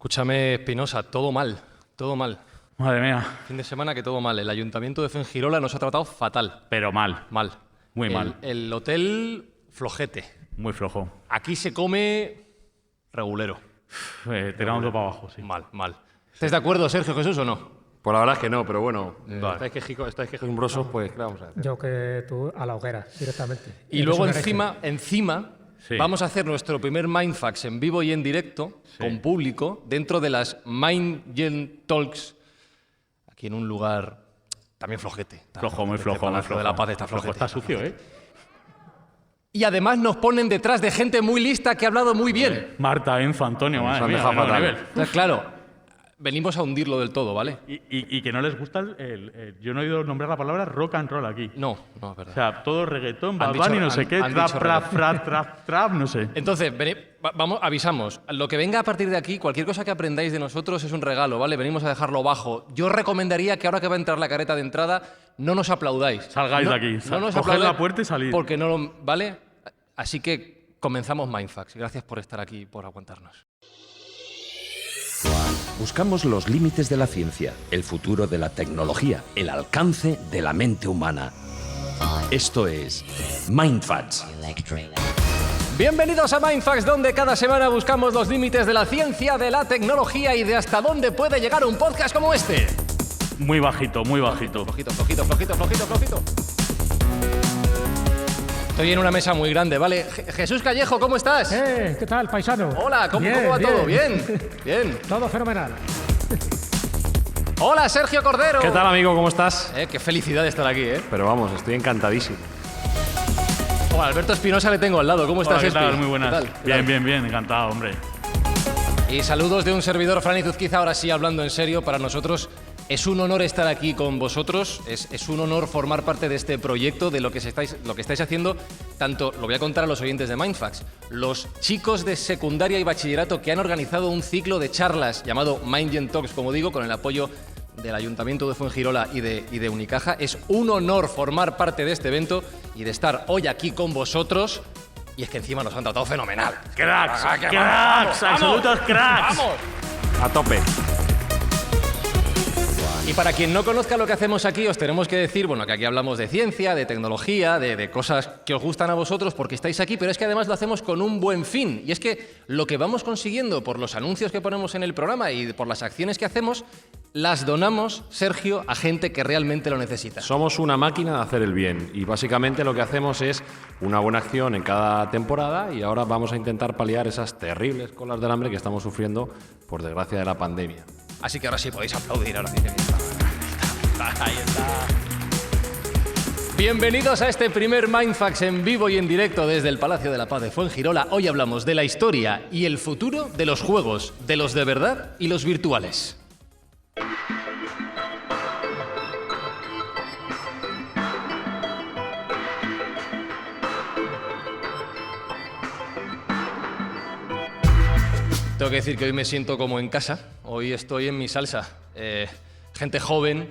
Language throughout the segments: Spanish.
Escúchame, Espinosa, todo mal, todo mal. Madre mía. Fin de semana que todo mal. El Ayuntamiento de Fuengirola nos ha tratado fatal. Pero mal. Mal. Muy mal. El hotel, flojete. Muy flojo. Aquí se come regulero. Tirándolo para abajo, sí. Mal, mal. ¿Estás de acuerdo, Sergio Jesús, o no? Pues la verdad es que no, pero bueno, Vale. estáis quejumbrosos, pues ¿qué le vamos a hacer? Yo que tú a la hoguera, directamente. Y Eres luego un hereje. encima Sí. vamos a hacer nuestro primer Mindfax en vivo y en directo, con público, dentro de las Mind Talks, aquí en un lugar también flojete. Flojo, muy Este flojo, muy Palacio flojo. de la Paz está Flojo, flojete. está sucio, ¿eh? Y además nos ponen detrás de gente muy lista que ha hablado muy bien. Marta, Enzo, Antonio, madre han mía, dejado menudo fatal. nivel. Entonces, claro, venimos a hundirlo del todo, ¿vale? Y que no les gusta yo no he oído nombrar la palabra rock and roll aquí. No, no, es O verdad. sea, todo reggaetón, Han Bad Bunny, dicho- no sé han- qué, han trap, dicho trap, no sé. Entonces, vamos, avisamos. Lo que venga a partir de aquí, cualquier cosa que aprendáis de nosotros es un regalo, ¿vale? Venimos a dejarlo bajo. Yo recomendaría que ahora que va a entrar la careta de entrada, no nos aplaudáis. Salgáis No- de aquí. No nos Coged aplaudáis la puerta y salid. Porque no lo... ¿Vale? Así que comenzamos Mindfax. Gracias por estar aquí y por aguantarnos. Buscamos los límites de la ciencia, el futuro de la tecnología, el alcance de la mente humana. Esto es Mindfacts. Bienvenidos a Mindfax, donde cada semana buscamos los límites de la ciencia, de la tecnología y de hasta dónde puede llegar un podcast como este. Muy bajito, muy bajito. Flojito, flojito, flojito, flojito, flojito. Estoy en una mesa muy grande, ¿vale? Jesús Callejo, ¿cómo estás? ¿Qué tal, paisano? Hola, ¿cómo Bien, va todo? Bien, bien. Todo fenomenal. Hola, Sergio Cordero. ¿Qué tal, amigo? ¿Cómo estás? Qué felicidad estar aquí, ¿eh? Pero vamos, estoy encantadísimo. Hola, Alberto Espinosa le tengo al lado. ¿Cómo estás, Hola, ¿qué tal? Espi? Muy buenas. ¿Qué tal? ¿Qué Bien, tal? bien, bien. Encantado, hombre. Y saludos de un servidor, Fran Izuzquiza. Ahora sí, hablando en serio, para nosotros es un honor estar aquí con vosotros. Es un honor formar parte de este proyecto, de lo que estáis haciendo. Tanto, lo voy a contar a los oyentes de Mindfax, los chicos de secundaria y bachillerato que han organizado un ciclo de charlas llamado Mind Talks, como digo, con el apoyo del Ayuntamiento de Fuengirola y de Unicaja. Es un honor formar parte de este evento y de estar hoy aquí con vosotros. Y es que encima nos han tratado fenomenal. Cracks, Ah, que cracks, vamos, absolutos cracks. ¡Vamos! A tope. Y para quien no conozca lo que hacemos aquí, os tenemos que decir, bueno, que aquí hablamos de ciencia, de tecnología, de cosas que os gustan a vosotros porque estáis aquí, pero es que además lo hacemos con un buen fin. Y es que lo que vamos consiguiendo por los anuncios que ponemos en el programa y por las acciones que hacemos, las donamos, Sergio, a gente que realmente lo necesita. Somos una máquina de hacer el bien y básicamente lo que hacemos es una buena acción en cada temporada y ahora vamos a intentar paliar esas terribles colas del hambre que estamos sufriendo por desgracia de la pandemia. Así que ahora sí podéis aplaudir. Ahora sí. Ahí está. Bienvenidos a este primer Mindfax en vivo y en directo desde el Palacio de la Paz de Fuengirola. Hoy hablamos de la historia y el futuro de los juegos, de los de verdad y los virtuales. Tengo que decir que hoy me siento como en casa. Hoy estoy en mi salsa. Gente joven,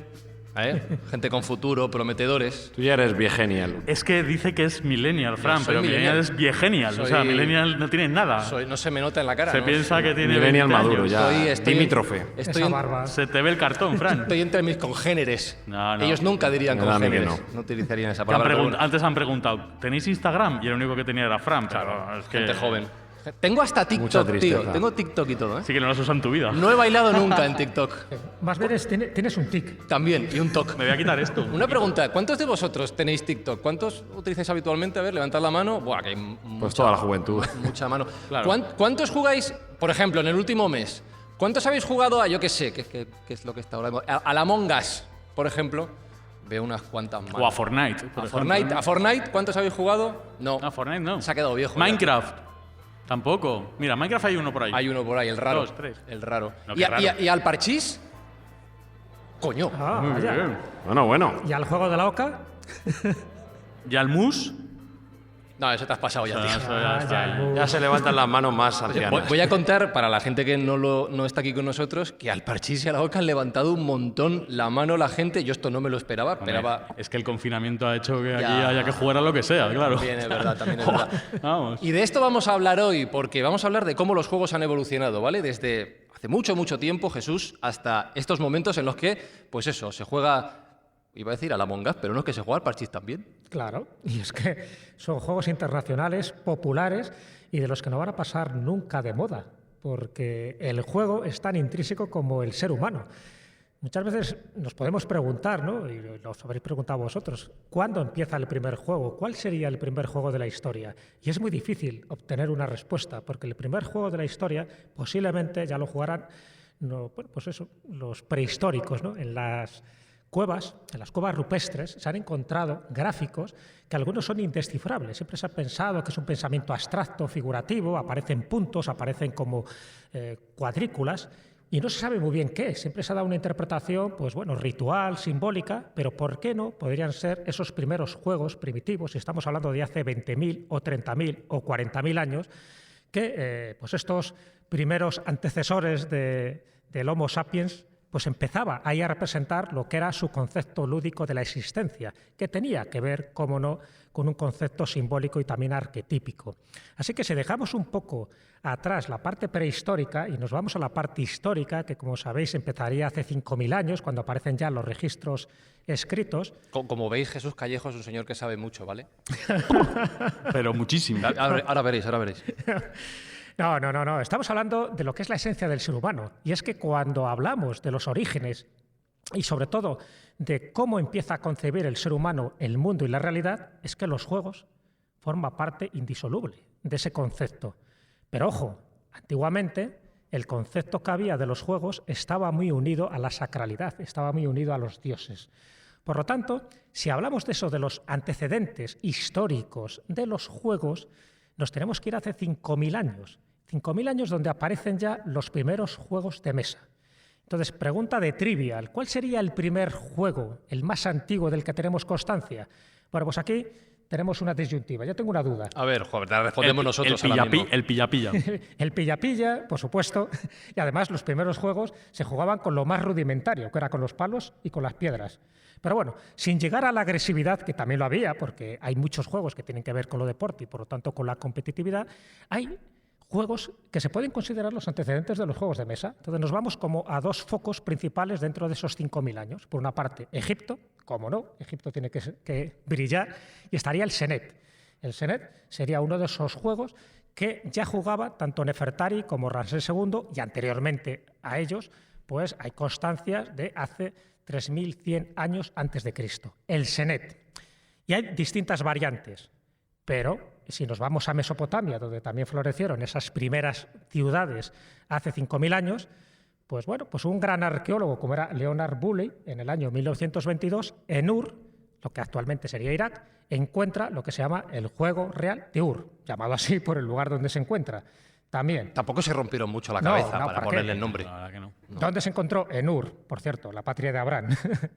gente con futuro, prometedores. Tú ya eres viegenial. Es que dice que es millennial, Fran, soy pero millennial millennial. es viegenial. O sea, Soy- millennial no tiene nada. No se me nota en la cara. Se ¿no? piensa que tiene Millennial 20 maduro, años. ya. Estoy Limítrofe. Estoy Esa en- barba. Se te ve el cartón, Fran. Estoy entre mis congéneres. No, no. Ellos nunca dirían Me da a mí que congéneres. no. No utilizarían esa Te han palabra. pero Antes han preguntado, ¿tenéis Instagram? Y el único que tenía era Fran. Pero es que gente joven. Tengo hasta Mucha TikTok, tristeza. tío. Tengo TikTok y todo, ¿eh? Sí que no lo has usado en tu vida. No he bailado nunca en TikTok. Más bien tienes un tic. También, y un TOC. Me voy a quitar esto. Una pregunta, ¿cuántos de vosotros tenéis TikTok? ¿Cuántos utilizáis habitualmente? A ver, levantad la mano. Buah, que hay Pues toda la juventud. mucha mano. Claro. ¿Cuántos jugáis, por ejemplo, en el último mes? ¿Cuántos habéis jugado a, yo qué sé, qué es lo que está ahora? A la Among Us, por ejemplo. Veo unas cuantas manos. O a Fortnite. por ejemplo. ¿A Fortnite? ¿Cuántos habéis jugado? No. No, a Fortnite no. Se ha quedado viejo. ya. Minecraft. Tampoco. Mira, Minecraft hay uno por ahí. Hay uno por ahí, el raro. 2, 3. El raro. No, ¿Y, qué raro. y al parchís? Coño. Ah, Muy vaya. bien. Bueno. ¿Y al juego de la oca? ¿Y al mus? No, eso te has pasado ya, tío. Eso ya está ahí. Ya se levantan las manos más ancianas. Voy a contar, para la gente que no está aquí con nosotros, que al parchís y a la oca han levantado un montón la mano la gente. Yo esto no me lo esperaba. Esperaba... Es que el confinamiento ha hecho que aquí Ya. haya que jugar a lo que sea, claro. También es verdad, también es verdad. Vamos. Y de esto vamos a hablar hoy, porque vamos a hablar de cómo los juegos han evolucionado, ¿vale? Desde hace mucho, mucho tiempo, Jesús, hasta estos momentos en los que, pues eso, se juega, iba a decir al Among Us, pero no es que se juega al parchís también. Claro, y es que son juegos internacionales, populares y de los que no van a pasar nunca de moda, porque el juego es tan intrínseco como el ser humano. Muchas veces nos podemos preguntar, ¿no? Y os habréis preguntado vosotros, ¿cuándo empieza el primer juego? ¿Cuál sería el primer juego de la historia? Y es muy difícil obtener una respuesta, porque el primer juego de la historia posiblemente ya lo jugarán los prehistóricos, ¿no? En las cuevas rupestres, se han encontrado gráficos que algunos son indescifrables. Siempre se ha pensado que es un pensamiento abstracto, figurativo, aparecen puntos, aparecen como cuadrículas, y no se sabe muy bien qué. Siempre se ha dado una interpretación, pues bueno, ritual, simbólica, pero ¿por qué no podrían ser esos primeros juegos primitivos, si estamos hablando de hace 20.000 o 30.000 o 40.000 años, que pues estos primeros antecesores del Homo sapiens pues empezaba ahí a representar lo que era su concepto lúdico de la existencia, que tenía que ver, cómo no, con un concepto simbólico y también arquetípico. Así que si dejamos un poco atrás la parte prehistórica y nos vamos a la parte histórica, que como sabéis empezaría hace 5.000 años, cuando aparecen ya los registros escritos. Como veis, Jesús Callejo es un señor que sabe mucho, ¿vale? Pero muchísimo. Ahora veréis, ahora veréis. No. Estamos hablando de lo que es la esencia del ser humano. Y es que cuando hablamos de los orígenes y sobre todo de cómo empieza a concebir el ser humano el mundo y la realidad, es que los juegos forman parte indisoluble de ese concepto. Pero ojo, antiguamente el concepto que había de los juegos estaba muy unido a la sacralidad, estaba muy unido a los dioses. Por lo tanto, si hablamos de eso, de los antecedentes históricos de los juegos, nos tenemos que ir hace 5.000 años. 5.000 años donde aparecen ya los primeros juegos de mesa. Entonces, pregunta de trivial, ¿cuál sería el primer juego, el más antiguo del que tenemos constancia? Bueno, pues aquí tenemos una disyuntiva. Yo tengo una duda. A ver, joder, la respondemos nosotros ahora mismo. El pilla-pilla. El pilla-pilla, por supuesto. Y además los primeros juegos se jugaban con lo más rudimentario, que era con los palos y con las piedras. Pero bueno, sin llegar a la agresividad, que también lo había, porque hay muchos juegos que tienen que ver con lo deporte y por lo tanto con la competitividad, hay juegos que se pueden considerar los antecedentes de los juegos de mesa. Entonces nos vamos como a dos focos principales dentro de esos 5.000 años. Por una parte, Egipto, como no, Egipto tiene que brillar, y estaría el Senet. El Senet sería uno de esos juegos que ya jugaba tanto Nefertari como Ramsés II, y anteriormente a ellos, pues hay constancias de hace 3.100 años antes de Cristo. El Senet. Y hay distintas variantes, pero si nos vamos a Mesopotamia, donde también florecieron esas primeras ciudades hace 5.000 años, pues bueno, pues un gran arqueólogo como era Leonard Bulley, en el año 1922, en Ur, lo que actualmente sería Irak, encuentra lo que se llama el juego real de Ur, llamado así por el lugar donde se encuentra. También. Tampoco se rompieron mucho la cabeza para ponerle el nombre. La verdad que no. ¿Dónde se encontró? En Ur, por cierto, la patria de Abraham.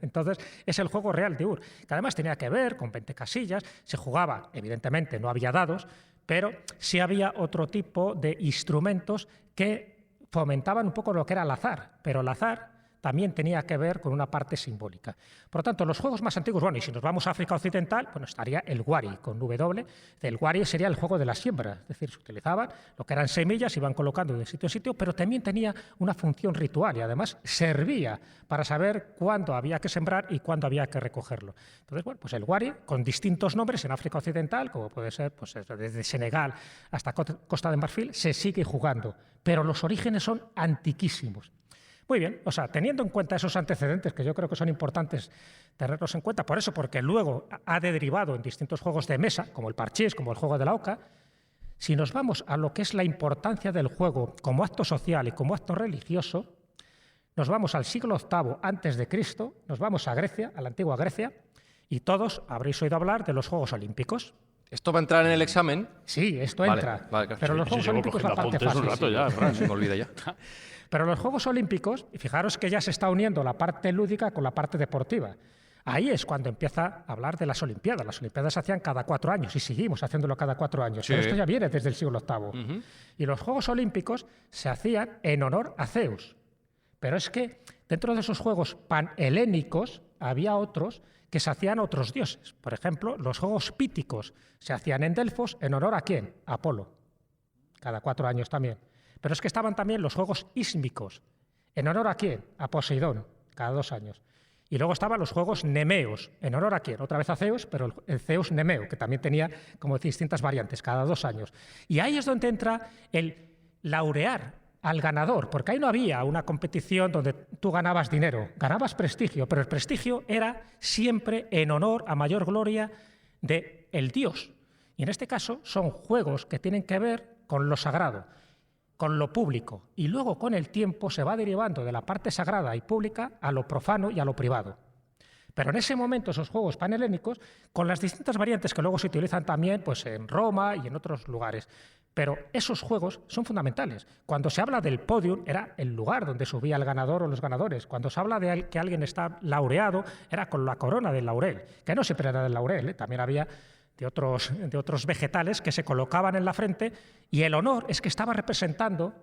Entonces, es el juego real de Ur, que además tenía que ver con 20 casillas, se jugaba, evidentemente no había dados, pero sí había otro tipo de instrumentos que fomentaban un poco lo que era el azar, pero el azar también tenía que ver con una parte simbólica. Por lo tanto, los juegos más antiguos, bueno, y si nos vamos a África Occidental, bueno, estaría el Wari, con W. El Wari sería el juego de la siembra, es decir, se utilizaban lo que eran semillas, iban colocando de sitio en sitio, pero también tenía una función ritual y además servía para saber cuándo había que sembrar y cuándo había que recogerlo. Entonces, bueno, pues el Wari, con distintos nombres en África Occidental, como puede ser pues, desde Senegal hasta Costa de Marfil, se sigue jugando, pero los orígenes son antiquísimos. Muy bien, o sea, teniendo en cuenta esos antecedentes que yo creo que son importantes tenerlos en cuenta, por eso, porque luego ha derivado en distintos juegos de mesa, como el parchís, como el juego de la oca, si nos vamos a lo que es la importancia del juego como acto social y como acto religioso, nos vamos al siglo VIII antes de Cristo, nos vamos a Grecia, a la antigua Grecia, y todos habréis oído hablar de los Juegos Olímpicos. ¿Esto va a entrar en el examen? Sí, esto entra. Vale, pero los Juegos Olímpicos es la parte fácil. Un rato ya, Se me olvida ya. Pero los Juegos Olímpicos, y fijaros que ya se está uniendo la parte lúdica con la parte deportiva. Ahí es cuando empieza a hablar de las Olimpiadas. Las Olimpiadas se hacían cada 4 años y seguimos haciendo cada 4 años. Sí. Pero esto ya viene desde el siglo VIII. Y los Juegos Olímpicos se hacían en honor a Zeus. Pero es que dentro de esos Juegos panhelénicos había otros que se hacían a otros dioses. Por ejemplo, los Juegos Píticos se hacían en Delfos en honor a ¿quién? A Apolo. Cada 4 años también. Pero es que estaban también los juegos ísmicos. ¿En honor a quién? A Poseidón, cada 2 años. Y luego estaban los juegos nemeos. ¿En honor a quién? Otra vez a Zeus, pero el Zeus nemeo, que también tenía como distintas variantes, cada 2 años. Y ahí es donde entra el laurear al ganador, porque ahí no había una competición donde tú ganabas dinero, ganabas prestigio, pero el prestigio era siempre en honor a mayor gloria del dios. Y en este caso son juegos que tienen que ver con lo sagrado, con lo público, y luego con el tiempo se va derivando de la parte sagrada y pública a lo profano y a lo privado. Pero en ese momento esos juegos panhelénicos, con las distintas variantes que luego se utilizan también pues, en Roma y en otros lugares, pero esos juegos son fundamentales. Cuando se habla del podium, era el lugar donde subía el ganador o los ganadores. Cuando se habla de que alguien está laureado, era con la corona del laurel, que no siempre era del laurel, también había de otros vegetales que se colocaban en la frente, y el honor es que estaba representando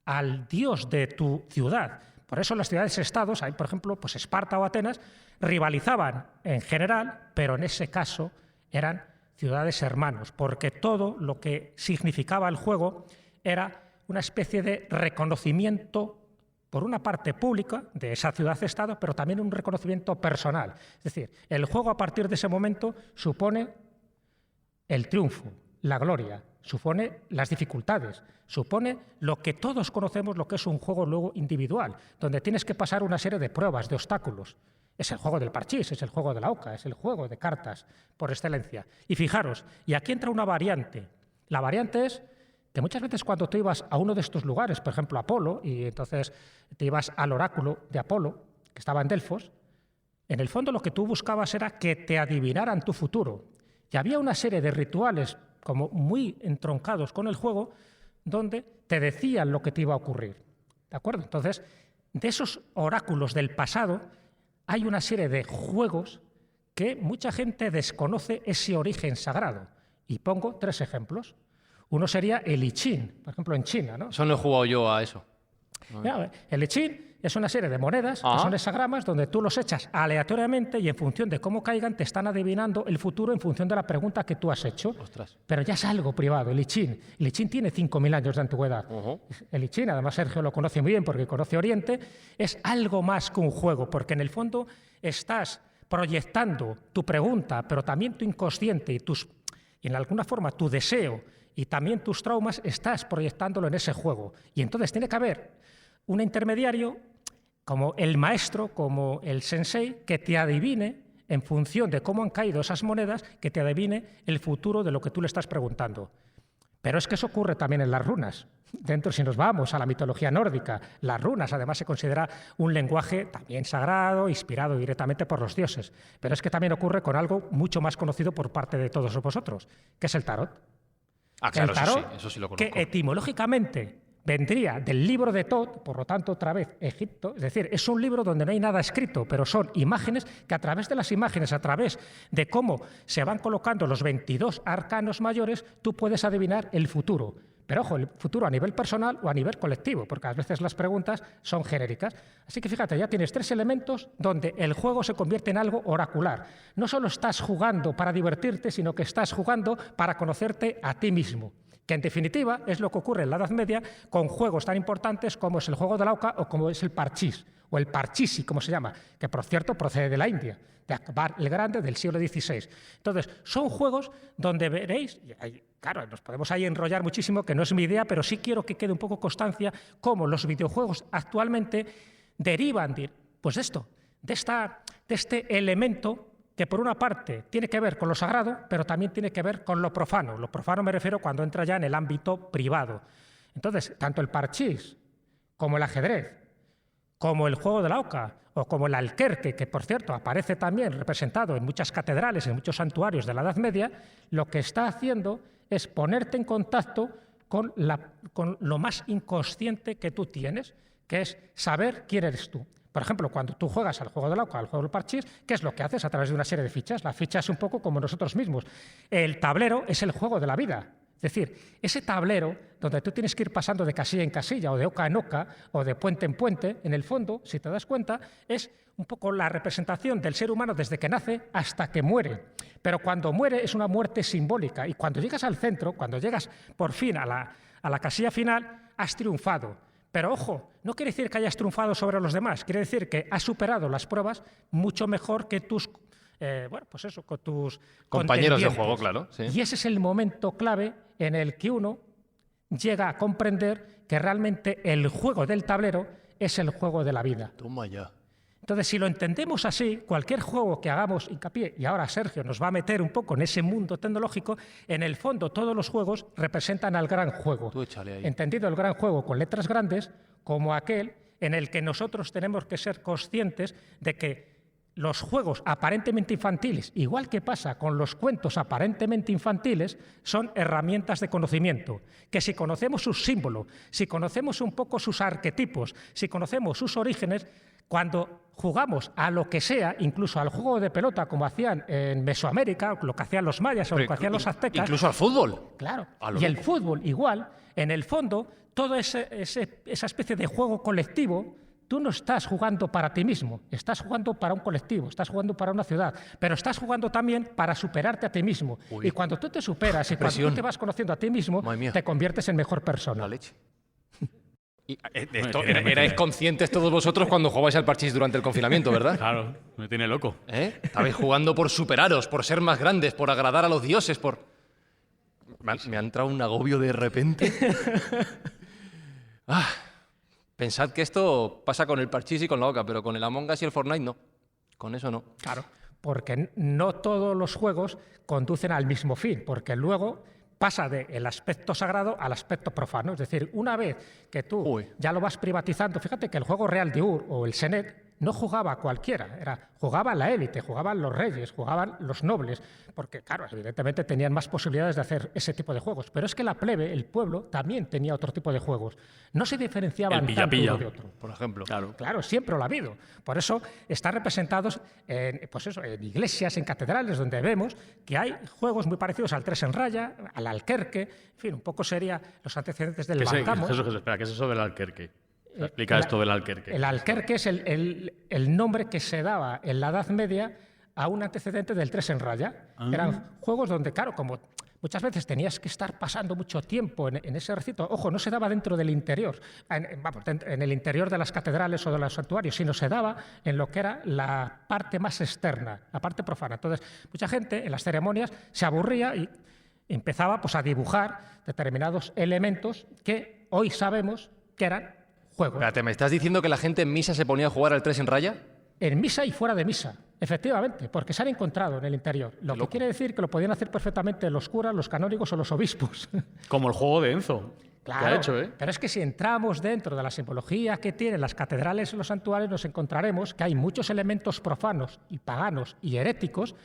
al dios de tu ciudad. Por eso las ciudades-estados, por ejemplo, pues Esparta o Atenas, rivalizaban en general, pero en ese caso eran ciudades hermanos, porque todo lo que significaba el juego era una especie de reconocimiento, por una parte pública, de esa ciudad-estado, pero también un reconocimiento personal. Es decir, el juego a partir de ese momento supone el triunfo, la gloria, supone las dificultades, supone lo que todos conocemos, lo que es un juego luego individual, donde tienes que pasar una serie de pruebas, de obstáculos. Es el juego del parchís, es el juego de la oca, es el juego de cartas por excelencia. Y fijaros, y aquí entra una variante. La variante es que muchas veces cuando tú ibas a uno de estos lugares, por ejemplo Apolo, y entonces te ibas al oráculo de Apolo, que estaba en Delfos, en el fondo lo que tú buscabas era que te adivinaran tu futuro. Y había una serie de rituales como muy entroncados con el juego, donde te decían lo que te iba a ocurrir. ¿De acuerdo? Entonces, de esos oráculos del pasado, hay una serie de juegos que mucha gente desconoce ese origen sagrado. Y pongo 3 ejemplos. Uno sería el I Ching, por ejemplo, en China, ¿no? Eso no he jugado yo a eso. El I Ching es una serie de monedas, que son hexagramas, donde tú los echas aleatoriamente y en función de cómo caigan te están adivinando el futuro en función de la pregunta que tú has hecho. Ostras. Pero ya es algo privado, el I Ching. El I Ching tiene 5.000 años de antigüedad. El I Ching, además Sergio lo conoce muy bien porque conoce Oriente, es algo más que un juego, porque en el fondo estás proyectando tu pregunta, pero también tu inconsciente y en alguna forma tu deseo y también tus traumas, estás proyectándolo en ese juego. Y entonces tiene que haber un intermediario como el maestro, como el sensei, que te adivine en función de cómo han caído esas monedas, que te adivine el futuro de lo que tú le estás preguntando. Pero es que eso ocurre también en las runas. Dentro, si nos vamos a la mitología nórdica, las runas además se considera un lenguaje también sagrado, inspirado directamente por los dioses. Pero es que también ocurre con algo mucho más conocido por parte de todos vosotros, que es el tarot. Claro, el tarot, eso sí lo conozco. que etimológicamente vendría del libro de Tot, por lo tanto, otra vez, Egipto. Es decir, es un libro donde no hay nada escrito, pero son imágenes que a través de las imágenes, a través de cómo se van colocando los 22 arcanos mayores, tú puedes adivinar el futuro. Pero ojo, el futuro a nivel personal o a nivel colectivo, porque a veces las preguntas son genéricas. Así que fíjate, ya tienes 3 elementos donde el juego se convierte en algo oracular. No solo estás jugando para divertirte, sino que estás jugando para conocerte a ti mismo, que en definitiva es lo que ocurre en la Edad Media con juegos tan importantes como es el juego de la oca o como es el parchís, o el parchisi, como se llama, que por cierto procede de la India, de Akbar el Grande del siglo XVI. Entonces, son juegos donde veréis, claro, nos podemos ahí enrollar muchísimo, que no es mi idea, pero sí quiero que quede un poco constancia cómo los videojuegos actualmente derivan de este elemento que por una parte tiene que ver con lo sagrado, pero también tiene que ver con lo profano. Lo profano me refiero cuando entra ya en el ámbito privado. Entonces, tanto el parchís como el ajedrez, como el juego de la oca o como el alquerque, que por cierto aparece también representado en muchas catedrales, en muchos santuarios de la Edad Media, lo que está haciendo es ponerte en contacto con lo más inconsciente que tú tienes, que es saber quién eres tú. Por ejemplo, cuando tú juegas al juego de la oca, al juego del parchís, ¿qué es lo que haces a través de una serie de fichas? La ficha es un poco como nosotros mismos. El tablero es el juego de la vida. Es decir, ese tablero donde tú tienes que ir pasando de casilla en casilla o de oca en oca o de puente en puente, en el fondo, si te das cuenta, es un poco la representación del ser humano desde que nace hasta que muere. Pero cuando muere es una muerte simbólica y cuando llegas al centro, cuando llegas por fin a a la casilla final, has triunfado. Pero ojo, no quiere decir que hayas triunfado sobre los demás, quiere decir que has superado las pruebas mucho mejor que tus, con tus compañeros de contendientes. juego, claro. Sí. Y ese es el momento clave en el que uno llega a comprender que realmente el juego del tablero es el juego de la vida. Toma ya. Entonces, si lo entendemos así, cualquier juego que hagamos hincapié, y ahora Sergio nos va a meter un poco en ese mundo tecnológico, en el fondo todos los juegos representan al gran juego. Tú échale ahí. Entendido el gran juego con letras grandes como aquel en el que nosotros tenemos que ser conscientes de que los juegos aparentemente infantiles, igual que pasa con los cuentos aparentemente infantiles, son herramientas de conocimiento, que si conocemos sus símbolos, si conocemos un poco sus arquetipos, si conocemos sus orígenes, cuando jugamos a lo que sea, incluso al juego de pelota, como hacían en Mesoamérica, lo que hacían los mayas o lo que hacían los aztecas. Incluso al fútbol. Claro. Y el fútbol igual, en el fondo, toda esa especie de juego colectivo, tú no estás jugando para ti mismo, estás jugando para un colectivo, estás jugando para una ciudad, pero estás jugando también para superarte a ti mismo. Uy. Y cuando tú te superas y cuando tú te vas conociendo a ti mismo, te conviertes en mejor persona. La leche. Y erais conscientes todos vosotros cuando jugabais al parchís durante el confinamiento, ¿verdad? Claro, me tiene loco. Estabais jugando por superaros, por ser más grandes, por agradar a los dioses, por... Me ha entrado un agobio de repente. Pensad que esto pasa con el parchís y con la Oca, pero con el Among Us y el Fortnite no. Con eso no. Claro, porque no todos los juegos conducen al mismo fin, porque luego pasa del aspecto sagrado al aspecto profano. Es decir, una vez que tú ya lo vas privatizando, fíjate que el juego Real de Ur o el Senet no jugaba cualquiera, jugaba la élite, jugaban los reyes, jugaban los nobles, porque claro, evidentemente tenían más posibilidades de hacer ese tipo de juegos. Pero es que la plebe, el pueblo, también tenía otro tipo de juegos. No se diferenciaban tanto uno de otro. Por ejemplo. Claro, siempre lo ha habido. Por eso están representados en iglesias, en catedrales, donde vemos que hay juegos muy parecidos al 3 en raya, al alquerque, en fin, un poco sería los antecedentes del bancamos. Espera, ¿qué es eso del alquerque? Explica esto del alquerque. El alquerque es el nombre que se daba en la Edad Media a un antecedente del 3 en raya. Eran juegos donde, claro, como muchas veces tenías que estar pasando mucho tiempo en ese recinto. Ojo, no se daba dentro del interior, en el interior de las catedrales o de los santuarios, sino se daba en lo que era la parte más externa, la parte profana. Entonces, mucha gente en las ceremonias se aburría y empezaba a dibujar determinados elementos que hoy sabemos que eran juegos. Espérate, ¿me estás diciendo que la gente en misa se ponía a jugar al 3 en raya? En misa y fuera de misa, efectivamente, porque se han encontrado en el interior. Lo que quiere decir que lo podían hacer perfectamente los curas, los canónigos o los obispos. Como el juego de Enzo. Claro, que ha hecho, pero es que si entramos dentro de la simbología que tienen las catedrales y los santuarios, nos encontraremos que hay muchos elementos profanos y paganos y heréticos,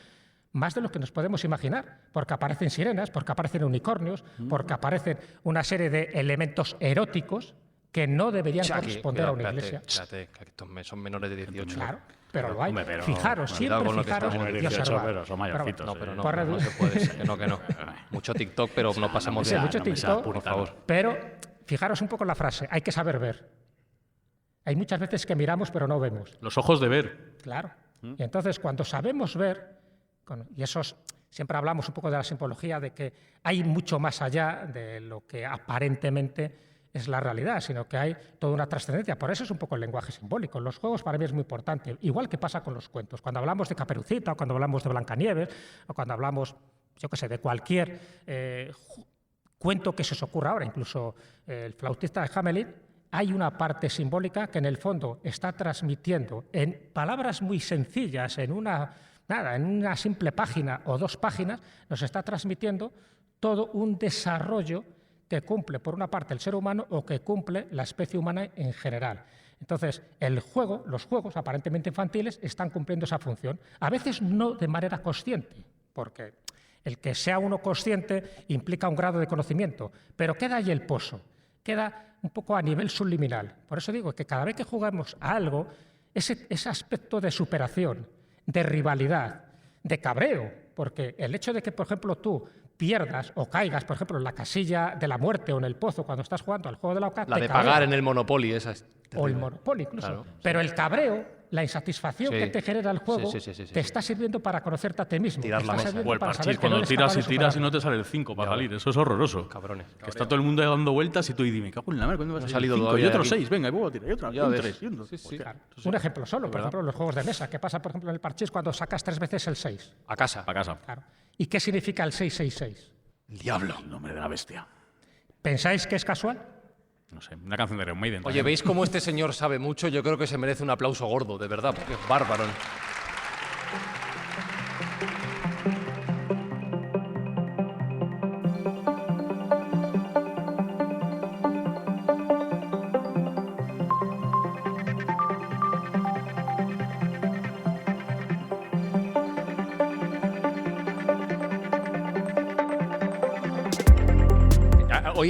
más de lo que nos podemos imaginar, porque aparecen sirenas, porque aparecen unicornios, porque aparecen una serie de elementos eróticos que no deberían corresponder a una iglesia. Espérate, que estos son menores de 18. Claro, pero lo hay. Hombre, pero fijaros, siempre fijaros y observar. Pero son mayorcitos. No, pero no se puede ser, que no. Mucho TikTok, pero no pasamos de... mucho TikTok, por favor. Pero fijaros un poco en la frase, hay que saber ver. Hay muchas veces que miramos pero no vemos. Los ojos de ver. Claro. Y entonces cuando sabemos ver, y esos... Siempre hablamos un poco de la simbología, de que hay mucho más allá de lo que aparentemente es la realidad, sino que hay toda una trascendencia. Por eso es un poco el lenguaje simbólico. Los juegos para mí es muy importante, igual que pasa con los cuentos. Cuando hablamos de Caperucita, o cuando hablamos de Blancanieves, o cuando hablamos, yo qué sé, de cualquier cuento que se os ocurra ahora, incluso el flautista de Hamelin, hay una parte simbólica que en el fondo está transmitiendo en palabras muy sencillas, en una simple página o 2 páginas, nos está transmitiendo todo un desarrollo que cumple, por una parte, el ser humano o que cumple la especie humana en general. Entonces, los juegos aparentemente infantiles están cumpliendo esa función, a veces no de manera consciente, porque el que sea uno consciente implica un grado de conocimiento, pero queda ahí el pozo, queda un poco a nivel subliminal. Por eso digo que cada vez que jugamos a algo, ese aspecto de superación, de rivalidad, de cabreo, porque el hecho de que, por ejemplo, tú pierdas o caigas, por ejemplo, en la casilla de la muerte o en el pozo cuando estás jugando al juego de la Oca, La de pagar en el Monopoly, esa es o el Monopoly incluso. Claro. Pero el cabreo, la insatisfacción Sí. que te genera el juego Sí. te está sirviendo para conocerte a ti mismo. Tirar te la está mesa. sirviendo O el para saber parchís, que cuando no eres tiras capaz y de tiras y superarlo. no te sale el 5 para salir. Eso es horroroso. Cabrones. Que está todo el mundo dando vueltas y tú dices, me cago en la madre, ¿cuándo va a No ha salir salido el 5? todavía Y otro de aquí. 6, venga, y vuelvo a tirar, y otra, y Ya un ves. 3, y un 2. Sí, sí. Claro. Un ejemplo solo, por ejemplo, los juegos de mesa. ¿Qué pasa, por ejemplo, en el parchís cuando sacas 3 veces el 6? A casa. A casa. Claro. ¿Y qué significa el 666? El diablo. El nombre de la bestia. ¿Pensáis que es casual? No sé, una canción de Iron Maiden. Oye, también. ¿veis cómo este señor sabe mucho? Yo creo que se merece un aplauso gordo, de verdad, porque es bárbaro.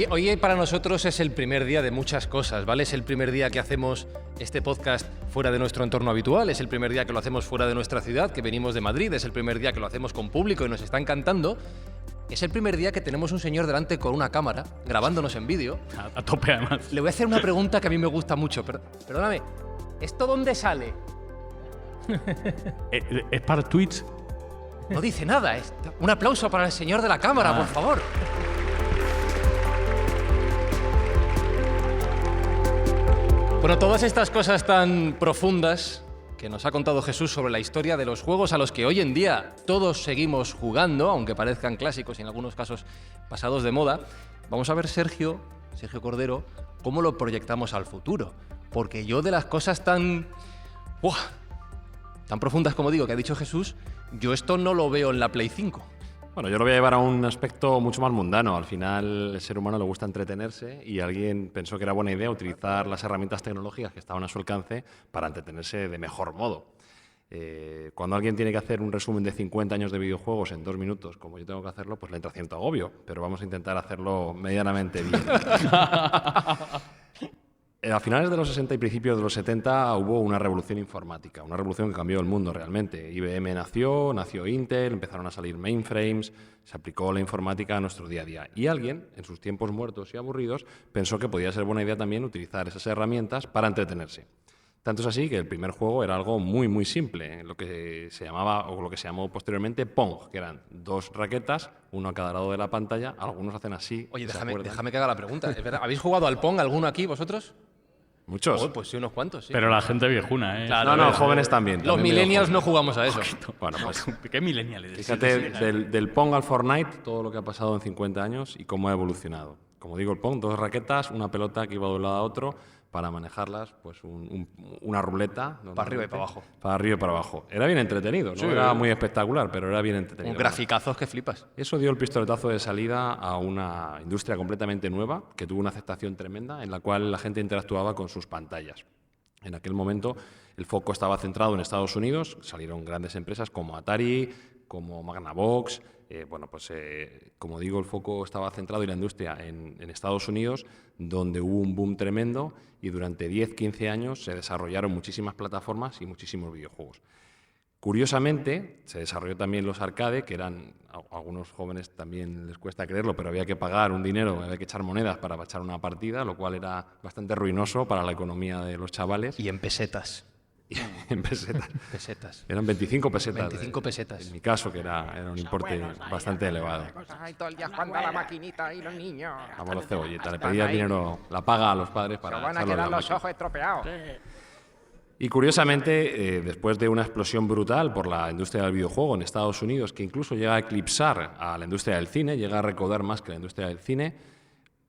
Hoy para nosotros es el primer día de muchas cosas, ¿vale? Es el primer día que hacemos este podcast fuera de nuestro entorno habitual, es el primer día que lo hacemos fuera de nuestra ciudad, que venimos de Madrid, es el primer día que lo hacemos con público y nos está encantando. Es el primer día que tenemos un señor delante con una cámara, grabándonos en vídeo. A tope, además. Le voy a hacer una pregunta que a mí me gusta mucho. Perdóname, ¿esto dónde sale? ¿Es para Twitch? No dice nada. Un aplauso para el señor de la cámara, por favor. Bueno, todas estas cosas tan profundas que nos ha contado Jesús sobre la historia de los juegos a los que hoy en día todos seguimos jugando, aunque parezcan clásicos y en algunos casos pasados de moda, vamos a ver, Sergio Cordero, cómo lo proyectamos al futuro. Porque yo de las cosas tan profundas como digo que ha dicho Jesús, yo esto no lo veo en la Play 5. Bueno, yo lo voy a llevar a un aspecto mucho más mundano. Al final, el ser humano le gusta entretenerse y alguien pensó que era buena idea utilizar las herramientas tecnológicas que estaban a su alcance para entretenerse de mejor modo. Cuando alguien tiene que hacer un resumen de 50 años de videojuegos en 2 minutos, como yo tengo que hacerlo, pues le entra cierto agobio, pero vamos a intentar hacerlo medianamente bien. A finales de los 60 y principios de los 70 hubo una revolución informática, una revolución que cambió el mundo realmente. IBM nació Intel, empezaron a salir mainframes, se aplicó la informática a nuestro día a día. Y alguien, en sus tiempos muertos y aburridos, pensó que podía ser buena idea también utilizar esas herramientas para entretenerse. Tanto es así que el primer juego era algo muy, muy simple, lo que se llamaba, o lo que se llamó posteriormente Pong, que eran 2 raquetas, uno a cada lado de la pantalla. Algunos hacen así. Oye, ¿se acuerdan? déjame que haga la pregunta. Es verdad, ¿habéis jugado al Pong alguno aquí vosotros? Muchos. Oh, pues sí, unos cuantos, sí. Pero la gente viejuna, ¿eh? Claro, No, jóvenes también. Los también millennials no videojuegos. jugamos a eso. Bueno, pues ¿Qué millennials? fíjate del Pong al Fortnite, todo lo que ha pasado en 50 años y cómo ha evolucionado. Como digo, el Pong, 2 raquetas, una pelota que iba de un lado a otro para manejarlas, pues una ruleta. Para arriba y para abajo. Para arriba y para abajo. Era bien entretenido, no era muy espectacular, pero era bien entretenido. Un graficazos que flipas. Eso dio el pistoletazo de salida a una industria completamente nueva que tuvo una aceptación tremenda en la cual la gente interactuaba con sus pantallas. En aquel momento el foco estaba centrado en Estados Unidos, salieron grandes empresas como Atari, como Magnavox. Como digo, el foco estaba centrado y la industria en Estados Unidos, donde hubo un boom tremendo y durante 10-15 años se desarrollaron muchísimas plataformas y muchísimos videojuegos. Curiosamente, se desarrolló también los arcade, que eran, a algunos jóvenes también les cuesta creerlo, pero había que pagar un dinero, había que echar monedas para echar una partida, lo cual era bastante ruinoso para la economía de los chavales. Y en pesetas. En pesetas. Pesetas. Eran 25 pesetas. 25 pesetas. En mi caso, que era un importe bastante elevado. Ay, todo el día jugando a la maquinita y los niños. Vamos, los cebolletas. Le Están pedía ahí. dinero, la paga a los padres Se para van a echarlo en quedar la los máquina. ojos estropeados. Y curiosamente, después de una explosión brutal por la industria del videojuego en Estados Unidos, que incluso llega a eclipsar a la industria del cine, llega a recaudar más que la industria del cine,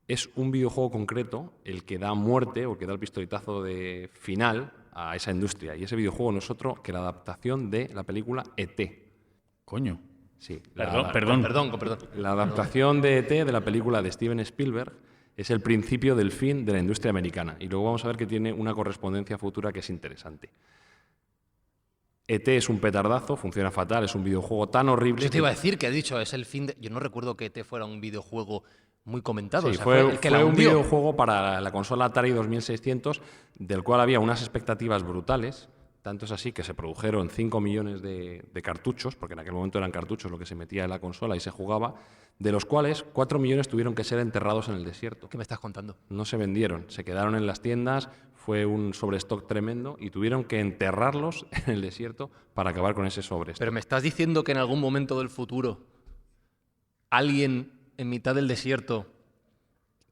es un videojuego concreto el que da muerte o que da el pistoletazo de final a esa industria. Y ese videojuego no es otro que la adaptación de la película E.T. Coño. Sí, Perdón. Perdón. La adaptación de E.T. de la película de Steven Spielberg es el principio del fin de la industria americana. Y luego vamos a ver que tiene una correspondencia futura que es interesante. E.T. es un petardazo, funciona fatal, es un videojuego tan horrible. Yo te iba a decir que ha dicho, es el fin de... Yo no recuerdo que ET fuera un videojuego muy comentado. Sí, o sea, fue el que la un hundió. videojuego para la consola Atari 2600, del cual había unas expectativas brutales. Tanto es así que se produjeron 5 millones de cartuchos, porque en aquel momento eran cartuchos lo que se metía en la consola y se jugaba, de los cuales 4 millones tuvieron que ser enterrados en el desierto. ¿Qué me estás contando? No se vendieron, se quedaron en las tiendas, fue un sobrestock tremendo y tuvieron que enterrarlos en el desierto para acabar con ese sobrestock. Pero me estás diciendo que en algún momento del futuro alguien en mitad del desierto,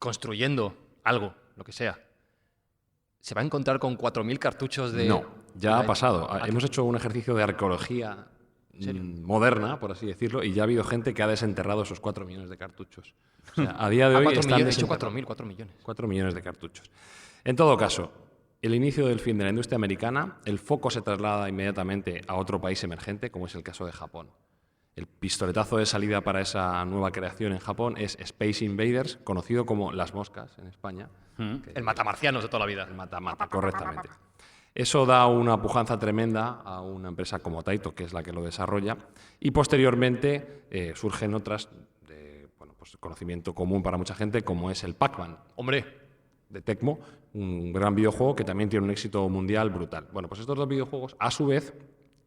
construyendo algo, lo que sea, se va a encontrar con 4.000 cartuchos de... No, ya ha de- pasado. Ah, Hemos hecho un ejercicio de arqueología moderna, por así decirlo, y ya ha habido gente que ha desenterrado esos 4 millones de cartuchos. O sea, a día de hoy 4 están millones, he dicho desenterrados. 4.000, 4 millones. 4 millones de cartuchos. En todo caso, el inicio del fin de la industria americana, el foco se traslada inmediatamente a otro país emergente, como es el caso de Japón. El pistoletazo de salida para esa nueva creación en Japón es Space Invaders, conocido como Las Moscas en España. El matamarcianos de toda la vida. El mata-mata, correctamente. Eso da una pujanza tremenda a una empresa como Taito, que es la que lo desarrolla, y posteriormente surgen otras de pues conocimiento común para mucha gente, como es el Pac-Man. Hombre, De Tecmo, un gran videojuego que también tiene un éxito mundial brutal. Bueno, pues estos dos videojuegos, a su vez,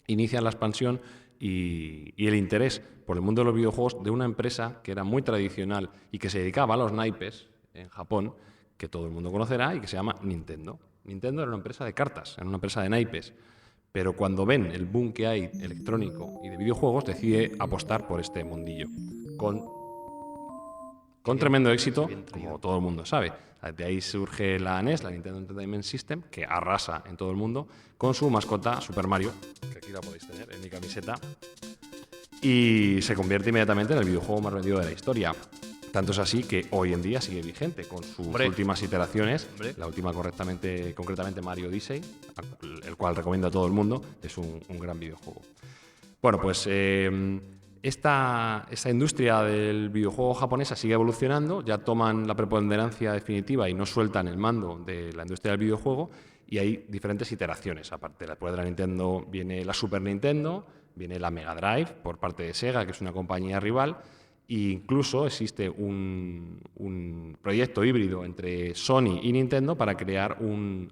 inician la expansión y el interés por el mundo de los videojuegos de una empresa que era muy tradicional y que se dedicaba a los naipes en Japón, que todo el mundo conocerá y que se llama Nintendo. Nintendo era una empresa de cartas, era una empresa de naipes, pero cuando ven el boom que hay electrónico y de videojuegos, decide apostar por este mundillo, con tremendo éxito, como todo el mundo sabe. De ahí surge la NES, la Nintendo Entertainment System, que arrasa en todo el mundo, con su mascota Super Mario, que aquí la podéis tener en mi camiseta, y se convierte inmediatamente en el videojuego más vendido de la historia. Tanto es así que hoy en día sigue vigente con sus últimas iteraciones. La última concretamente Mario Odyssey, el cual recomiendo a todo el mundo, es un gran videojuego. Bueno, pues esta industria del videojuego japonesa sigue evolucionando, ya toman la preponderancia definitiva y no sueltan el mando de la industria del videojuego, y hay diferentes iteraciones. Aparte después de la Nintendo viene la Super Nintendo, viene la Mega Drive por parte de Sega, que es una compañía rival, e incluso existe un proyecto híbrido entre Sony y Nintendo para crear un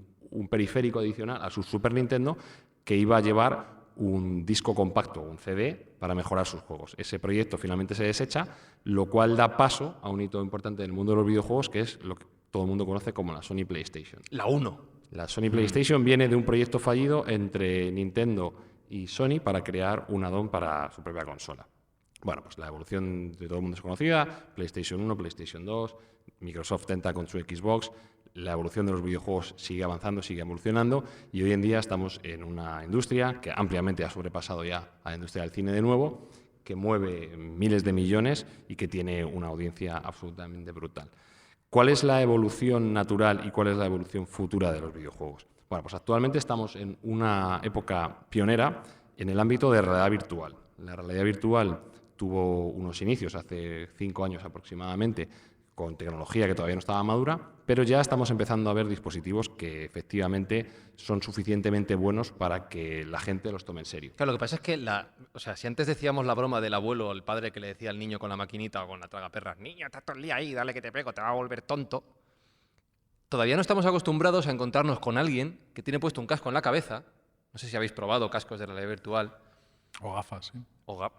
periférico adicional a su Super Nintendo que iba a llevar un disco compacto, un CD, para mejorar sus juegos. Ese proyecto finalmente se desecha, lo cual da paso a un hito importante en el mundo de los videojuegos, que es lo que todo el mundo conoce como la Sony PlayStation. la 1. La Sony PlayStation viene de un proyecto fallido entre Nintendo y Sony para crear un add-on para su propia consola. Bueno, pues la evolución de todo el mundo es conocida, PlayStation 1, PlayStation 2, Microsoft tenta con su Xbox, la evolución de los videojuegos sigue avanzando, sigue evolucionando, y hoy en día estamos en una industria que ampliamente ha sobrepasado ya a la industria del cine de nuevo, que mueve miles de millones y que tiene una audiencia absolutamente brutal. ¿Cuál es la evolución natural y cuál es la evolución futura de los videojuegos? Bueno, pues actualmente estamos en una época pionera en el ámbito de realidad virtual. La realidad virtual tuvo unos inicios hace 5 años aproximadamente, con tecnología que todavía no estaba madura, pero ya estamos empezando a ver dispositivos que efectivamente son suficientemente buenos para que la gente los tome en serio. Claro, lo que pasa es que, si antes decíamos la broma del abuelo, el padre que le decía al niño con la maquinita o con la tragaperras, niño, estás todo el día ahí, dale que te pego, te va a volver tonto. Todavía no estamos acostumbrados a encontrarnos con alguien que tiene puesto un casco en la cabeza. No sé si habéis probado cascos de realidad virtual. O gafas, sí.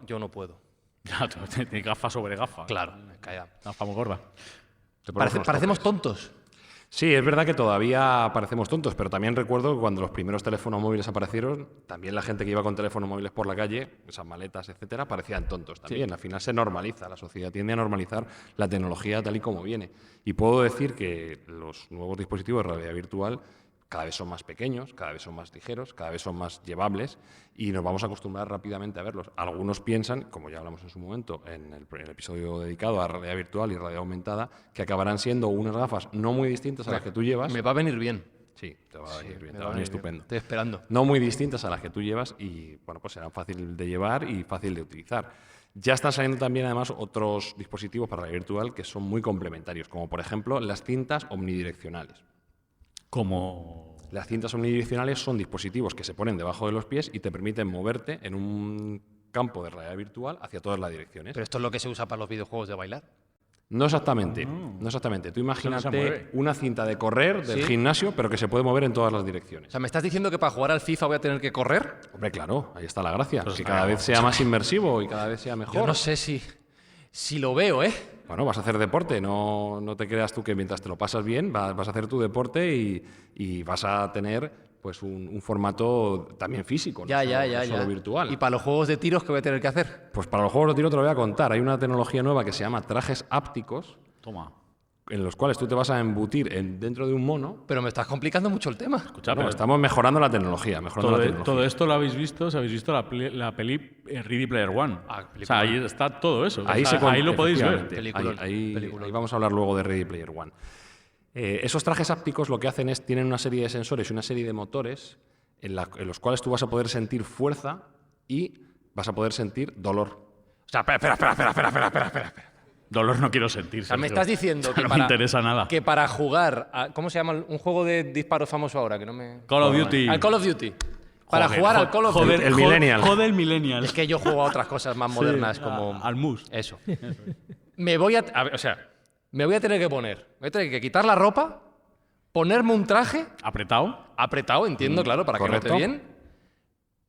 Yo no puedo. Ya, de gafa sobre gafa. Claro, calla. Gafa muy gorda. Parecemos tontos. Sí, es verdad que todavía parecemos tontos, pero también recuerdo que cuando los primeros teléfonos móviles aparecieron, también la gente que iba con teléfonos móviles por la calle, esas maletas, etcétera, parecían tontos también. Sí. Al final se normaliza, la sociedad tiende a normalizar la tecnología tal y como viene. Y puedo decir que los nuevos dispositivos de realidad virtual cada vez son más pequeños, cada vez son más ligeros, cada vez son más llevables y nos vamos a acostumbrar rápidamente a verlos. Algunos piensan, como ya hablamos en su momento en el episodio dedicado a realidad virtual y realidad aumentada, que acabarán siendo unas gafas no muy distintas a las que tú llevas. Me va a venir bien. Sí, te va a venir bien, te va a venir estupendo. Estoy esperando. No muy distintas a las que tú llevas y, bueno, pues serán fácil de llevar y fácil de utilizar. Ya están saliendo también, además, otros dispositivos para realidad virtual que son muy complementarios, como por ejemplo las cintas omnidireccionales. Como... Las cintas omnidireccionales son dispositivos que se ponen debajo de los pies y te permiten moverte en un campo de realidad virtual hacia todas las direcciones. ¿Pero esto es lo que se usa para los videojuegos de bailar? No exactamente, no exactamente. Tú imagínate una cinta de correr del gimnasio, pero que se puede mover en todas las direcciones. O sea, ¿me estás diciendo que para jugar al FIFA voy a tener que correr? Hombre, claro, ahí está la gracia. Que cada vez sea más inmersivo y cada vez sea mejor. Yo no sé si Si lo veo, ¿eh? Bueno, vas a hacer deporte, no te creas tú que mientras te lo pasas bien vas a hacer tu deporte y vas a tener pues un formato también físico, no solo virtual. ¿Y para los juegos de tiros qué voy a tener que hacer? Pues para los juegos de tiro te lo voy a contar. Hay una tecnología nueva que se llama trajes ápticos, Toma. en los cuales tú te vas a embutir dentro de un mono. Pero me estás complicando mucho el tema. Escucha, Bueno, pero estamos mejorando la tecnología, todo esto lo habéis visto, si habéis visto la peli Ready Player One. O sea, ahí está todo eso. Ahí, O sea, ahí lo podéis ver. Peliculón, Ahí peliculón. vamos a hablar luego de Ready Player One. Esos trajes ápticos lo que hacen es, tienen una serie de sensores y una serie de motores en los cuales tú vas a poder sentir fuerza y vas a poder sentir dolor. O sea, espera. Dolor no quiero sentir. O sea, me Sergio. estás diciendo O sea, que no me interesa nada. que para jugar a, ¿cómo se llama un juego de disparos famoso ahora? Que no me... Call of Duty. Al Call of Duty. Para Joder, jugar al Call of Duty. el Millennial. Joder, el Millennial. Es que yo juego a otras cosas más modernas como... Al mus. Eso. Me voy a ver, o sea, me voy a tener que poner... Me voy a tener que quitar la ropa, ponerme un traje ¿Apretado? apretado, entiendo, claro, para que correcto. note bien.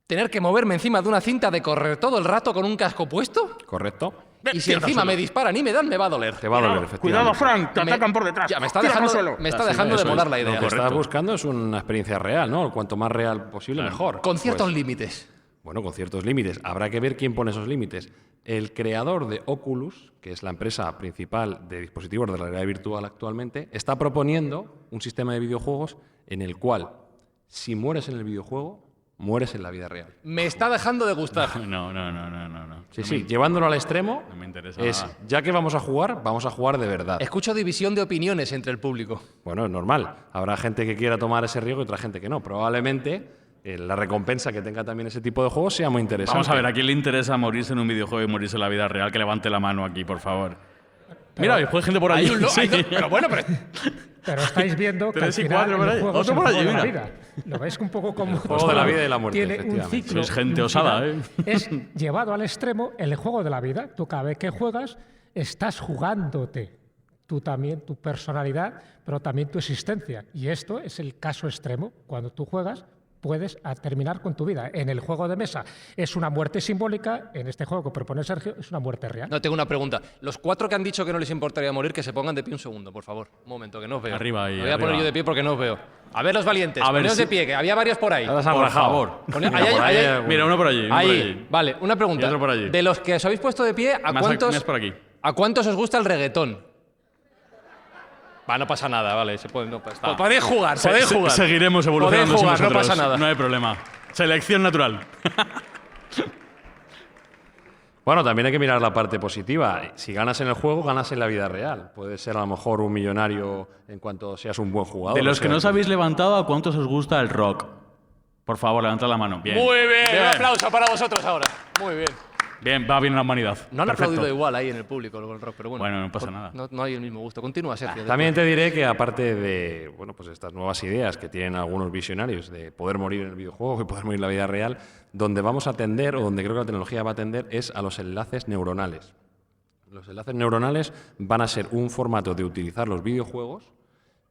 Tener que moverme encima de una cinta de correr todo el rato con un casco puesto. ¿Correcto? Y si encima me disparan y me dan, me va a doler. Te va a doler, efectivamente. Frank, te Me- atacan por detrás. Ya, me está Tírame al dejando, suelo. me está Así, dejando de eso molar es. la Lo idea. que estás Correcto. buscando es una experiencia real, ¿no? Cuanto más real posible, mejor. Con ciertos Pues, límites. Bueno, con ciertos límites. Habrá que ver quién pone esos límites. El creador de Oculus, que es la empresa principal de dispositivos de realidad virtual actualmente, está proponiendo un sistema de videojuegos en el cual, si mueres en el videojuego, mueres en la vida real. Me está dejando de gustar. No. Sí, llevándolo al extremo, no me interesa es, nada. ya que vamos a jugar de verdad. Escucho división de opiniones entre el público. Bueno, es normal. Habrá gente que quiera tomar ese riesgo y otra gente que no. Probablemente la recompensa que tenga también ese tipo de juegos sea muy interesante. Vamos a ver, ¿a quién le interesa morirse en un videojuego y morirse en la vida real? Que levante la mano aquí, por favor. Mira, hay gente por allí. Hay un lo- Sí. hay dos- pero bueno, pero Pero estáis viendo que al 3 y final 4 por el ahí. juego es Otro el por juego allí, de la mira. vida. Lo veis un poco como... juego de la vida y la muerte, Tiene un efectivamente. ciclo. Sois gente y un osada, final. Es llevado al extremo el juego de la vida. Tú cada vez que juegas estás jugándote tú también, tu personalidad, pero también tu existencia. Y esto es el caso extremo. Cuando tú juegas, puedes terminar con tu vida. En el juego de mesa es una muerte simbólica, en este juego que propone Sergio es una muerte real. no, tengo una pregunta. Los 4 que han dicho que no les importaría morir, que se pongan de pie un segundo, por favor. Un momento, que no os veo. Arriba ahí, Me voy a poner arriba. yo de pie porque no os veo. A ver los valientes, A ver poneos si- de pie, que había varios por ahí. Ahora se han Por rajado. favor. Pone- Mira, ahí hay- por ahí hay- hay- Mira, uno por allí. uno por Ahí, allí. vale, una pregunta. Y otro por allí. De los que os habéis puesto de pie, Más por aquí. ¿a cuántos os gusta el reggaetón? Va, no pasa nada, vale. Se puede, no, pasa- podéis jugar, podéis jugar. Seguiremos evolucionando. Podéis jugar, sin no vosotros. pasa nada. No hay problema. Selección natural. Bueno, también hay que mirar la parte positiva. Si ganas en el juego, ganas en la vida real. Puedes ser a lo mejor un millonario en cuanto seas un buen jugador. De los O que sea, no os habéis levantado, ¿a cuántos os gusta el rock? Por favor, levantad la mano. Bien. Muy bien, Bien. un aplauso para vosotros ahora. Muy bien. Bien, va bien la humanidad. No han Perfecto. aplaudido igual ahí en el público con el rock, pero bueno. Bueno, no pasa nada. No hay el mismo gusto. Continúa, Sergio. También te diré que aparte de bueno, pues estas nuevas ideas que tienen algunos visionarios de poder morir en el videojuego y poder morir en la vida real, donde vamos a tender, o donde creo que la tecnología va a tender, es a los enlaces neuronales. Los enlaces neuronales van a ser un formato de utilizar los videojuegos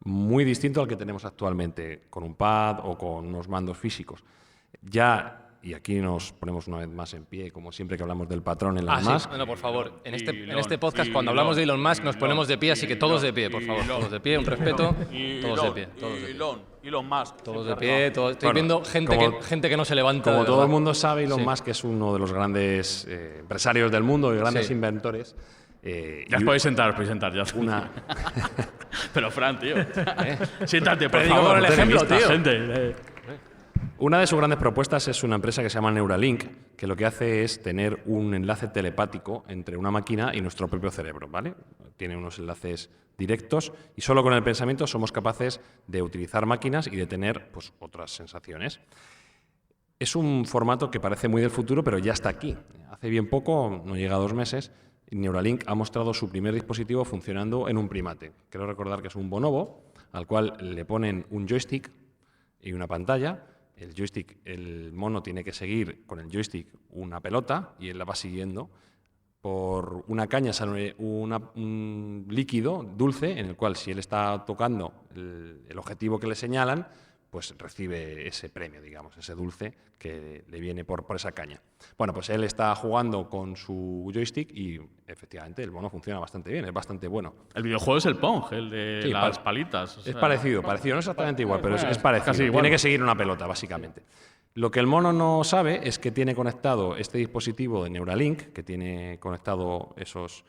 muy distinto al que tenemos actualmente, con un pad o con unos mandos físicos. Ya, y aquí nos ponemos una vez más en pie, como siempre que hablamos del patrón Elon Sí. Musk. Bueno, por favor, en Elon, este podcast, cuando Elon, hablamos de Elon Musk, nos Elon, ponemos de pie, así que todos de pie, por favor. Elon, Todos de pie, un respeto. Todos de pie, todos de pie. Elon Musk. Todos de pie, todos. Estoy Bueno, viendo gente, como- gente que no se levanta. Como de todo el verdad. mundo sabe, Elon Sí. Musk es uno de los grandes empresarios del mundo y grandes Sí. inventores. Ya os podéis sentar, ya. Una, Pero Fran, tío. Siéntate, por Predico favor. con el ejemplo, Esta tío. gente. una de sus grandes propuestas es una empresa que se llama Neuralink, que lo que hace es tener un enlace telepático entre una máquina y nuestro propio cerebro, ¿vale? Tiene unos enlaces directos y solo con el pensamiento somos capaces de utilizar máquinas y de tener pues, otras sensaciones. Es un formato que parece muy del futuro, pero ya está aquí. Hace bien poco, no llega a 2 meses, Neuralink ha mostrado su primer dispositivo funcionando en un primate. Creo recordar que es un bonobo, al cual le ponen un joystick y una pantalla. El joystick, el mono tiene que seguir con el joystick una pelota y él la va siguiendo. Por una caña sale un líquido dulce en el cual si él está tocando el objetivo que le señalan, pues recibe ese premio, digamos, ese dulce que le viene por esa caña. Bueno, pues él está jugando con su joystick y efectivamente el mono funciona bastante bien, es bastante bueno. El videojuego es el Pong, el de Sí, las palitas. O sea, Es parecido, no exactamente igual, pero es parecido. casi igual. Tiene que seguir una pelota, básicamente. Lo que el mono no sabe es que tiene conectado este dispositivo de Neuralink, que tiene conectado esos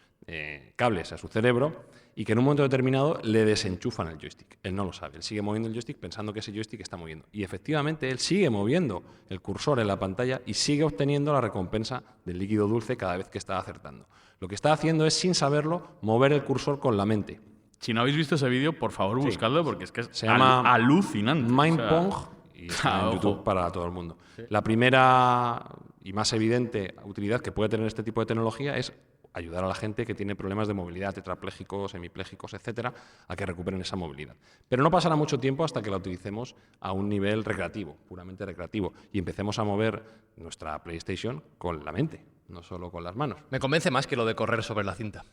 cables a su cerebro, y que en un momento determinado le desenchufan el joystick. Él no lo sabe, él sigue moviendo el joystick pensando que ese joystick está moviendo. Y efectivamente él sigue moviendo el cursor en la pantalla y sigue obteniendo la recompensa del líquido dulce cada vez que está acertando. Lo que está haciendo es, sin saberlo, mover el cursor con la mente. Si no habéis visto ese vídeo, por favor, buscadlo porque es que Se llama alucinante. Mind o sea, Pong y está en YouTube para todo el mundo. La primera y más evidente utilidad que puede tener este tipo de tecnología es ayudar a la gente que tiene problemas de movilidad, tetraplégicos, hemipléjicos, etcétera, a que recuperen esa movilidad. Pero no pasará mucho tiempo hasta que la utilicemos a un nivel recreativo, puramente recreativo, y empecemos a mover nuestra PlayStation con la mente, no solo con las manos. Me convence más que lo de correr sobre la cinta.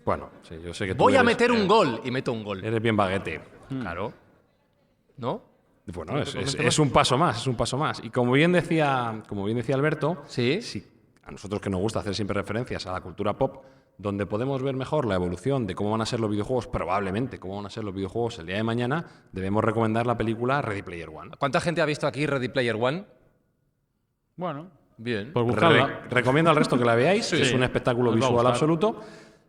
Bueno, sí, yo sé que tú Voy a eres- meter un gol y meto un gol. Eres bien baguete. Claro. ¿No? Bueno, es un paso más, es un paso más. Y como bien decía Alberto, Sí. si a nosotros que nos gusta hacer siempre referencias a la cultura pop, donde podemos ver mejor la evolución de cómo van a ser los videojuegos, probablemente cómo van a ser los videojuegos el día de mañana, debemos recomendar la película Ready Player One. ¿Cuánta gente ha visto aquí Ready Player One? Bueno, Bien. pues buscadla. Recomiendo al resto que la veáis, es un espectáculo Os va a visual gustar. absoluto.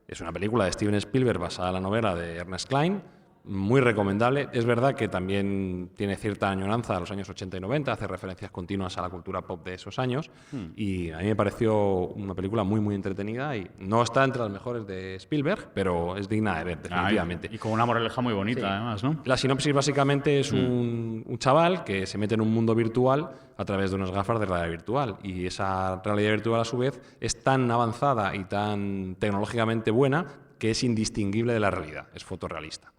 Es una película de Steven Spielberg basada en la novela de Ernest Cline, muy recomendable. Es verdad que también tiene cierta añoranza a los años 80 y 90, hace referencias continuas a la cultura pop de esos años, y a mí me pareció una película muy, muy entretenida y no está entre las mejores de Spielberg, pero es digna de ver, definitivamente. Y con una moraleja muy bonita, además, ¿no? La sinopsis básicamente es un chaval que se mete en un mundo virtual a través de unas gafas de realidad virtual, y esa realidad virtual a su vez es tan avanzada y tan tecnológicamente buena que es indistinguible de la realidad, es fotorrealista.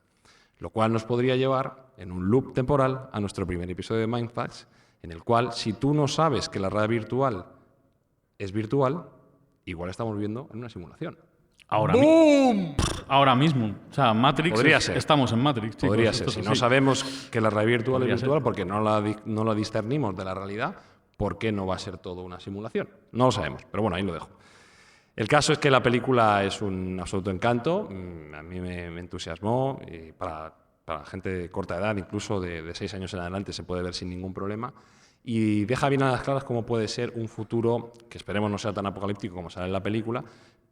Lo cual nos podría llevar en un loop temporal a nuestro primer episodio de Mindfacts, en el cual si tú no sabes que la realidad virtual es virtual, igual estamos viviendo en una simulación. Ahora mismo. O sea, Matrix. Podría ser. Estamos en Matrix, chicos. Podría esto ser. es Si así. no sabemos que la realidad virtual Podría es virtual ser. porque no la discernimos de la realidad, ¿por qué no va a ser todo una simulación? No lo sabemos, pero bueno, ahí lo dejo. El caso es que la película es un absoluto encanto, a mí me entusiasmó, y para gente de corta edad, incluso de 6 años en adelante, se puede ver sin ningún problema, y deja bien a las claras cómo puede ser un futuro que esperemos no sea tan apocalíptico como sale en la película,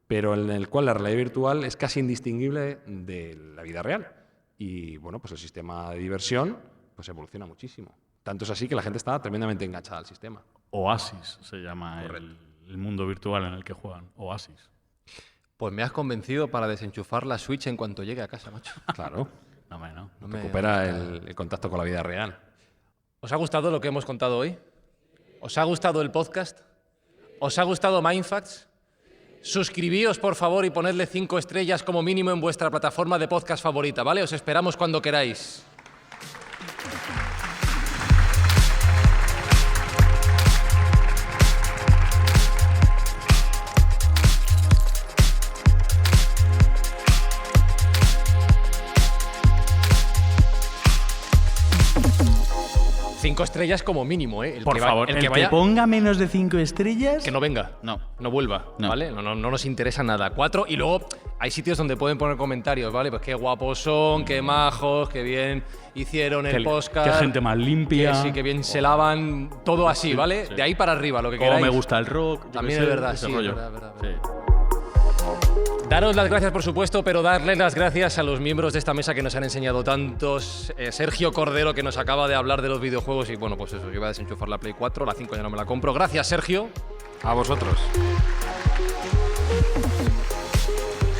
pero en el cual la realidad virtual es casi indistinguible de la vida real. Y bueno, pues el sistema de diversión pues evoluciona muchísimo. Tanto es así que la gente está tremendamente enganchada al sistema. Oasis se llama el mundo virtual en el que juegan. Oasis. Pues me has convencido para desenchufar la Switch en cuanto llegue a casa, macho. Claro, No, hombre, no. No me- recupera el contacto con la vida real. ¿Os ha gustado lo que hemos contado hoy? ¿Os ha gustado el podcast? ¿Os ha gustado Mindfacts? Suscribíos, por favor, y ponedle 5 estrellas como mínimo en vuestra plataforma de podcast favorita, ¿vale? Os esperamos cuando queráis. Cinco estrellas como mínimo, ¿eh? Por favor, el que vaya, ponga menos de 5 estrellas. que no venga. No. No vuelva, No. ¿vale? No nos interesa nada. 4, y luego hay sitios donde pueden poner comentarios, ¿vale? Pues qué guapos son, qué majos, qué bien hicieron el podcast. Qué gente más limpia. Que sí, que bien se lavan, todo así, ¿vale? sí. De ahí para arriba, lo que Cómo queráis. me gusta el rock. yo También qué es sé, verdad, ese sí, rollo. verdad. Sí. Daros las gracias, por supuesto, pero darles las gracias a los miembros de esta mesa que nos han enseñado tantos. Sergio Cordero, que nos acaba de hablar de los videojuegos, y bueno, pues eso, yo voy a desenchufar la Play 4, la 5 ya no me la compro. Gracias, Sergio. A vosotros.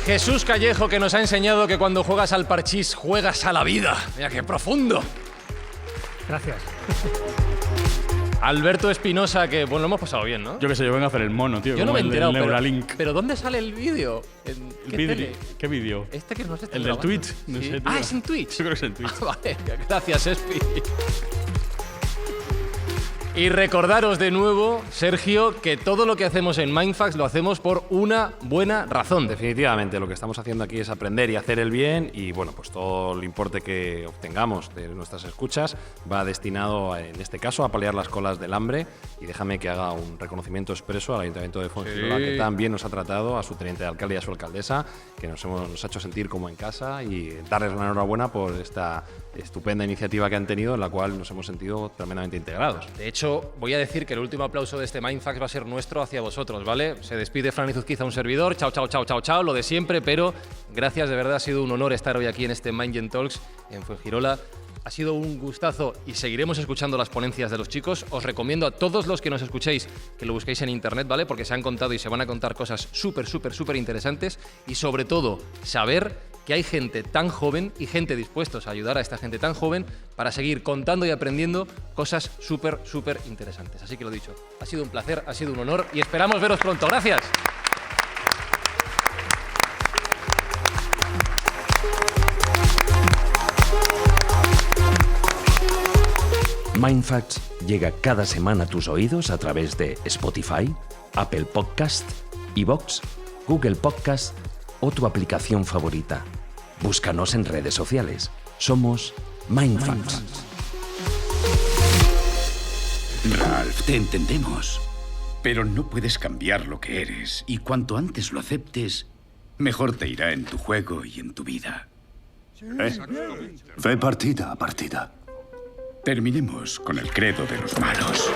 Jesús Callejo, que nos ha enseñado que cuando juegas al parchís juegas a la vida. Mira qué profundo. Gracias. Alberto Espinosa, que bueno, lo hemos pasado bien, ¿no? Yo qué sé, yo vengo a hacer el mono, tío. Yo no como me he el del enterado, pero, Neuralink. pero ¿dónde sale el vídeo? ¿En qué tele? ¿Qué vídeo? Este que nos está ¿El del grabando. Twitch? No Sí. sé, tío. Ah, es en Twitch. Yo creo que es en Twitch. Vale, gracias, Espi. Y recordaros de nuevo, Sergio, que todo lo que hacemos en Mindfax lo hacemos por una buena razón. Definitivamente, lo que estamos haciendo aquí es aprender y hacer el bien y bueno, pues todo el importe que obtengamos de nuestras escuchas va destinado, en este caso, a paliar las colas del hambre y déjame que haga un reconocimiento expreso al Ayuntamiento de Fuengirola, que también nos ha tratado, a su teniente de alcalde y a su alcaldesa, que nos ha hecho sentir como en casa y darles la enhorabuena por esta estupenda iniciativa que han tenido en la cual nos hemos sentido tremendamente integrados. De hecho, voy a decir que el último aplauso de este Mindfax va a ser nuestro hacia vosotros, ¿vale? Se despide Fran Izuzquiza, un servidor. Chao, chao, chao, chao, chao, lo de siempre, pero gracias, de verdad, ha sido un honor estar hoy aquí en este Mindgen Talks en Fuengirola. Ha sido un gustazo y seguiremos escuchando las ponencias de los chicos. Os recomiendo a todos los que nos escuchéis que lo busquéis en internet, ¿vale? Porque se han contado y se van a contar cosas súper interesantes y sobre todo saber que hay gente tan joven y gente dispuestos a ayudar a esta gente tan joven para seguir contando y aprendiendo cosas súper interesantes. Así que lo dicho, ha sido un placer, ha sido un honor y esperamos veros pronto. ¡Gracias! Mindfacts llega cada semana a tus oídos a través de Spotify, Apple Podcast, iVoox, Google Podcast o tu aplicación favorita. Búscanos en redes sociales. Somos Mindfacts. Ralph, te entendemos. Pero no puedes cambiar lo que eres. Y cuanto antes lo aceptes, mejor te irá en tu juego y en tu vida. Ve partida a partida. Terminemos con el credo de los malos.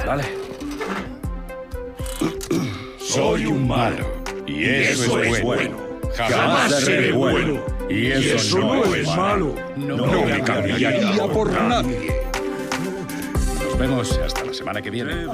Vale. Soy un malo. Y eso es bueno. Jamás seré bueno. Y eso no es malo. No me cambiaría por nadie. Nos vemos hasta la semana que viene.